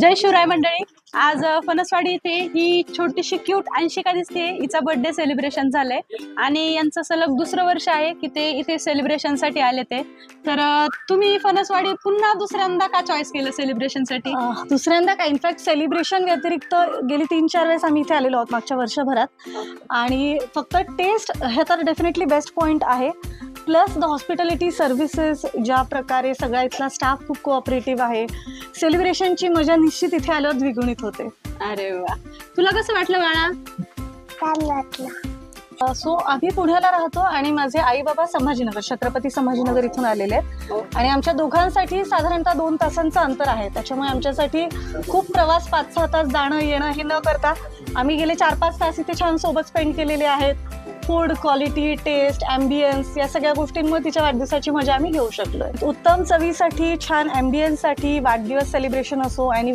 जय शिवराय मंडळी. आज फणसवाडी इथे ही छोटीशी क्यूट अंशिका दिसते. हिचा बर्थडे सेलिब्रेशन झालंय आणि यांचं सलग दुसरं वर्ष आहे की ते इथे सेलिब्रेशनसाठी आले ते. तर तुम्ही फणसवाडी पुन्हा दुसऱ्यांदा का चॉईस केलं सेलिब्रेशनसाठी? दुसऱ्यांदा काय, इनफॅक्ट सेलिब्रेशन व्यतिरिक्त गेली 3-4 वेळेस आम्ही इथे आलेलो आहोत मागच्या वर्षभरात. आणि फक्त टेस्ट हे तर डेफिनेटली बेस्ट पॉईंट आहे. प्लस द हॉस्पिटॅलिटी सर्व्हिसेस, ज्या प्रकारे सगळा इथला स्टाफ खूप कोऑपरेटिव्ह आहे. सेलिब्रेशनची मजा निश्चित इथे आल्यावर द्विगुणित होते. अरे वा, तुला कसं वाटलं बाळा? छान वाटलं. सो आम्ही पुण्याला राहतो आणि माझे आई बाबा संभाजीनगर, छत्रपती संभाजीनगर इथून आलेले आहेत. आणि आमच्या दोघांसाठी साधारणतः 2 तासांचं अंतर आहे. त्याच्यामुळे आमच्यासाठी खूप प्रवास, 5-6 तास जाणं येणं हे न करता आम्ही गेले 4-5 तास इथे छान सोबत स्पेंड केलेले आहेत. फूड क्वालिटी, टेस्ट, ॲम्बियन्स या सगळ्या गोष्टींमुळे तिच्या वाढदिवसाची मजा आम्ही घेऊ शकलो. उत्तम चवीसाठी, छान ॲम्बियन्ससाठी, वाढदिवस सेलिब्रेशन असो,